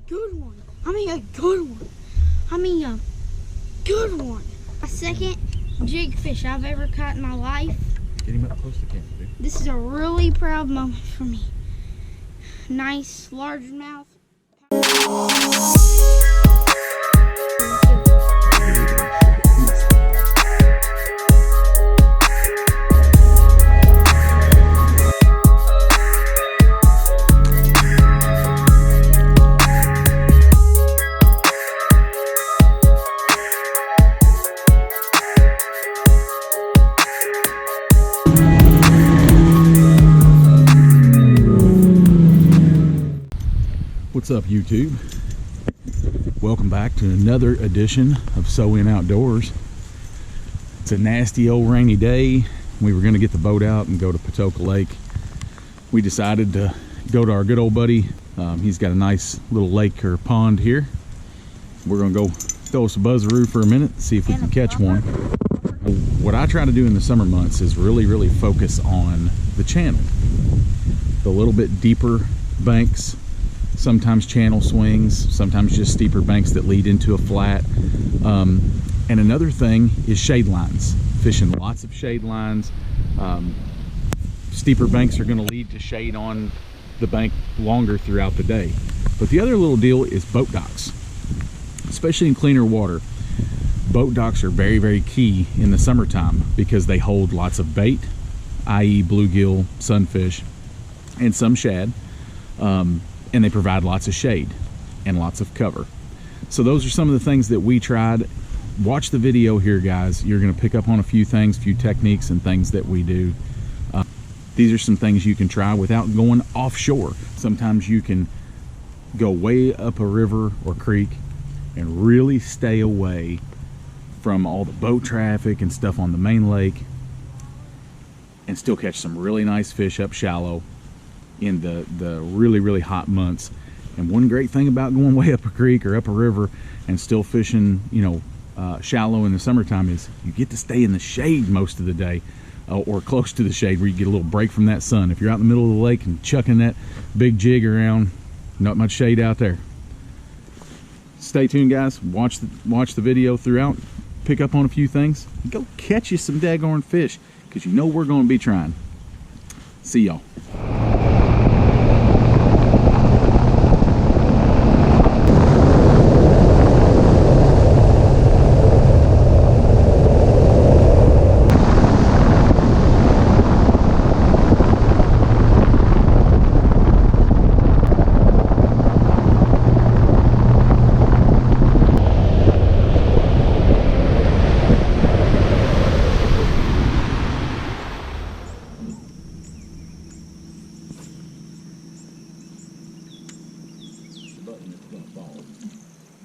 good one. I mean a good one. I mean a good one. A second jig fish I've ever caught in my life. Get him up close to the camera, dude. This is a really proud moment for me. Nice largemouth. What's up, YouTube? Welcome back to another edition of So In Outdoors. It's a nasty old rainy day. We were going to get the boat out and go to Patoka Lake. We decided to go to our good old buddy. He's got a nice little lake or pond here. We're going to go throw us a buzzaroo for a minute, see if we can catch one. What I try to do in the summer months is really focus on the channel. The little bit deeper banks, sometimes channel swings, sometimes just steeper banks that lead into a flat. And another thing is shade lines. Fishing lots of shade lines. Steeper banks are going to lead to shade on the bank longer throughout the day. But the other little deal is boat docks, especially in cleaner water. Boat docks are very key in the summertime because they hold lots of bait, i.e. bluegill, sunfish, and some shad. And they provide lots of shade and lots of cover. So those are some of the things that we tried. Watch the video here, guys. You're going to pick up on a few things, few techniques and things that we do. These are some things you can try without going offshore. Sometimes you can go way up a river or creek and really stay away from all the boat traffic and stuff on the main lake and still catch some really nice fish up shallow in the really hot months. And one great thing about going way up a creek or up a river and still fishing, you know, shallow in the summertime is you get to stay in the shade most of the day, or close to the shade, where you get a little break from that sun. If you're out in the middle of the lake and chucking that big jig around, not much shade out there. Stay tuned, guys. Watch the video throughout. Pick up on a few things. Go catch you some daggone fish, because you know we're going to be trying. See y'all.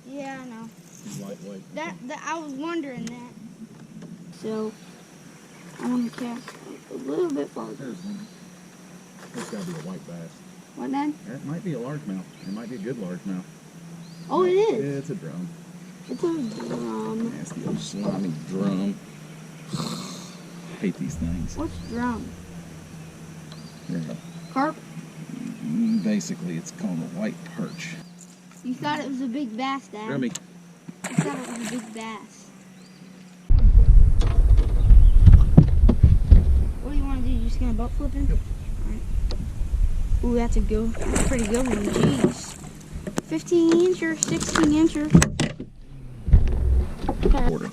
Yeah, I know. Lightweight. That I was wondering that. So I'm gonna cast a little bit farther. There's one. That's gotta be a white bass. What then? That might be a largemouth. It might be a good largemouth. Oh, it is. Yeah, it's a drum. It's a drum. Nasty old slimy drum. Hate these things. What's drum? Yeah. Carp? Basically, it's called a white perch. You thought it was a big bass, Dad. Drummy. You thought it was a big bass. What do you want to do? You just gonna boat flip him? Yep. Alright. Ooh, that's a pretty good one. Jeez. 15 incher, 16 incher. Quarter.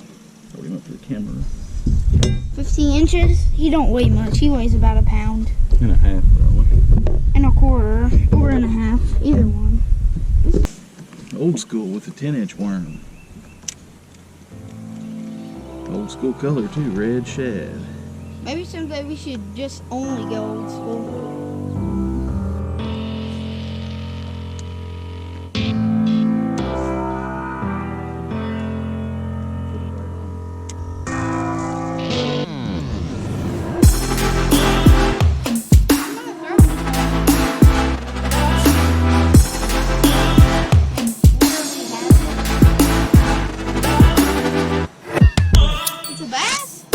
Hold him up to the camera. 15 inches? He don't weigh much. He weighs about a pound. And a half, probably. And a quarter, or and a half, either one. Old school with a 10-inch worm. Old school color too, red shad. Maybe someday we should just only go old school. It's a bass?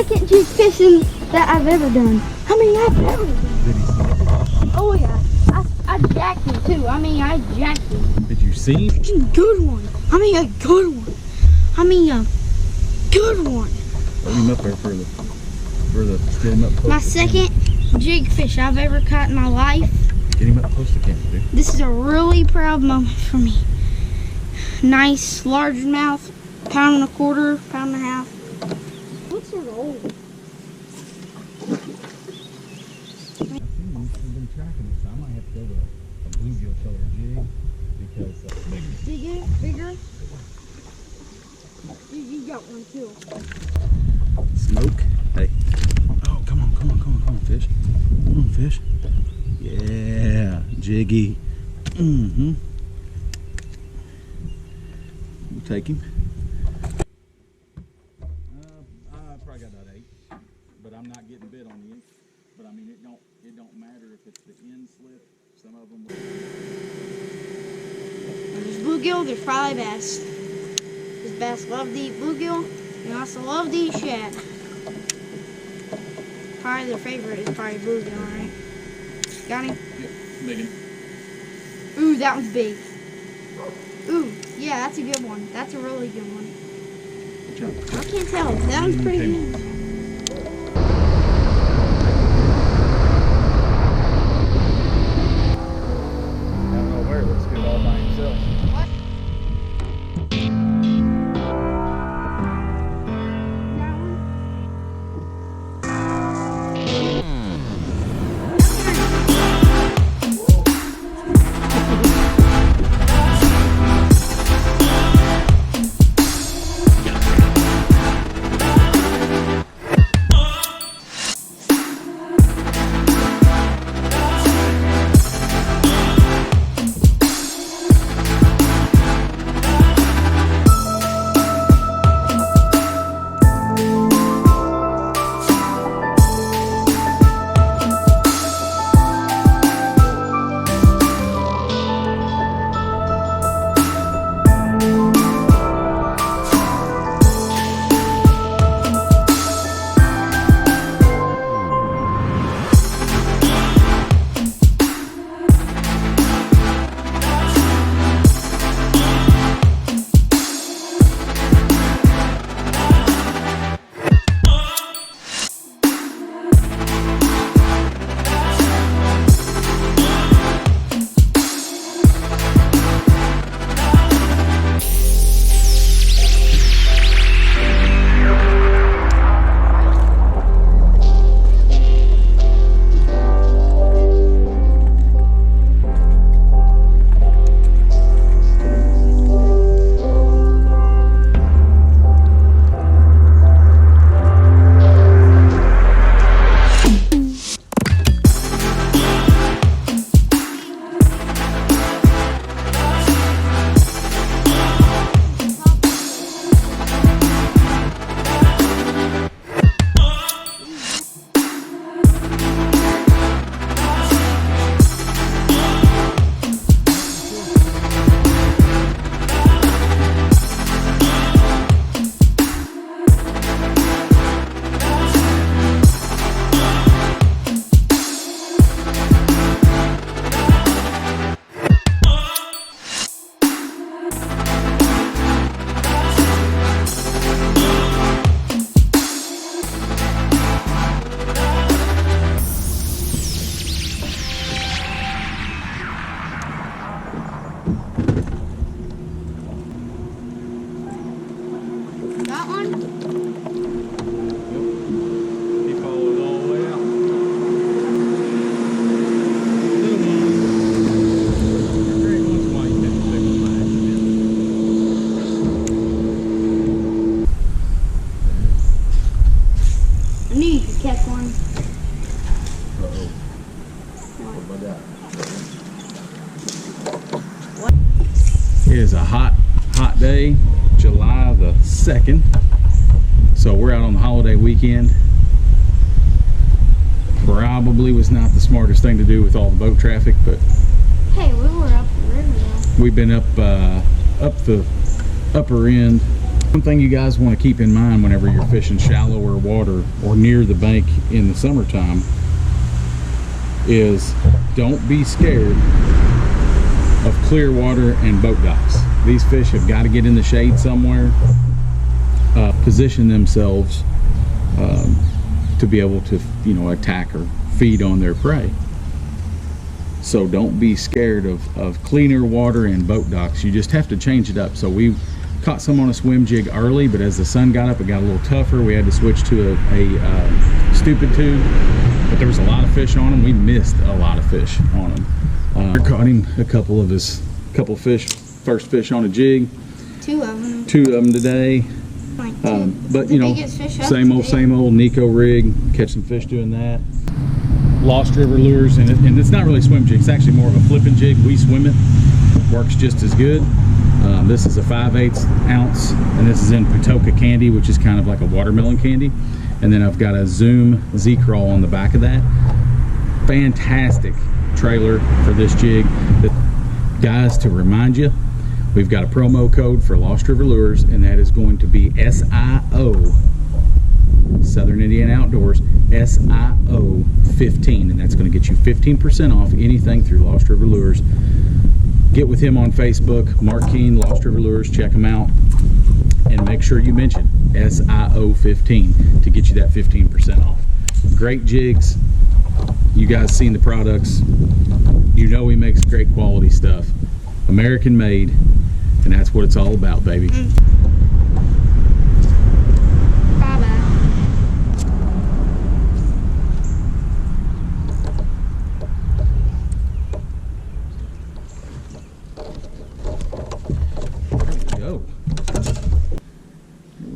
second jig fishing that I've ever done. I mean, I've ever done. Oh yeah, I jacked him too. I mean, I jacked him. Did you see him? Good one. I mean, a good one. I mean, a good one. Hold him up there for the get him up close. My second jig fish I've ever caught in my life. Get him up close to camera, dude. This is a really proud moment for me. Nice largemouth, pound and a quarter, pound and a half. What's sort of old? I've been tracking this. I might have to go to a bluegill color jig because Bigger? You got one too. smoke. Hey. Oh, come on, fish. Come on, fish. Yeah, jiggy. We'll take him. I probably got about 8, but I'm not getting bit on the end. But I mean, it don't matter if it's the end slip. Some of them. When there's bluegill, there's probably bass. Because bass love to eat bluegill, and also love to eat shad. Probably their favorite is probably bluegill, right? Got him? Yep, big one. Ooh, that one's big. Ooh, yeah, that's a good one. That's a really good one. Good job. I can't tell. That one's pretty good. I don't know where. Looks good all by himself. What? Got one? He followed all the way out. Every once in a while you catch a big one by accident. I knew you could catch one. Uh-oh. What about that? It is a hot day, July the 2nd. So we're out on the holiday weekend. Probably was not the smartest thing to do with all the boat traffic, but Hey, we were up the river though. we've been up the upper end One thing you guys want to keep in mind whenever you're fishing shallower water or near the bank in the summertime is don't be scared of clear water and boat docks. These fish have got to get in the shade somewhere, position themselves to be able to, you know, attack or feed on their prey. So don't be scared of cleaner water and boat docks. You just have to change it up. So we caught some on a swim jig early, but as the sun got up, it got a little tougher. We had to switch to a stupid tube, but there was a lot of fish on them. We missed a lot of fish on them. Caught him a couple fish, first fish on a jig. Two of them today. But you know, same old Nico rig. Catch some fish doing that. Lost River lures, and it's not really a swim jig. It's actually more of a flipping jig. We swim it. Works just as good. This is a 5/8 ounce, and this is in Patoka candy, which is kind of like a watermelon candy. And then I've got a Zoom Z-Crawl on the back of that. Fantastic trailer for this jig. Guys, to remind you, we've got a promo code for Lost River Lures, and that is going to be SIO, Southern Indiana Outdoors, SIO 15, and that's going to get you 15% off anything through Lost River Lures. Get with him on Facebook, Mark Keene, Lost River Lures, check him out, and make sure you mention SIO 15 to get you that 15% off. Great jigs. You guys seen the products. You know he makes great quality stuff. American made, and that's what it's all about, baby.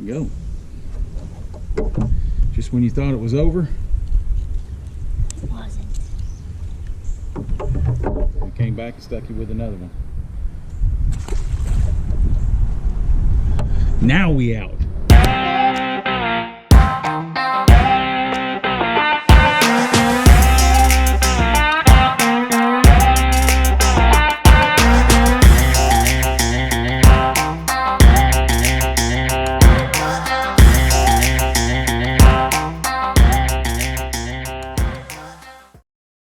Go. Just when you thought it was over, it wasn't. I came back and stuck you with another one. Now we out.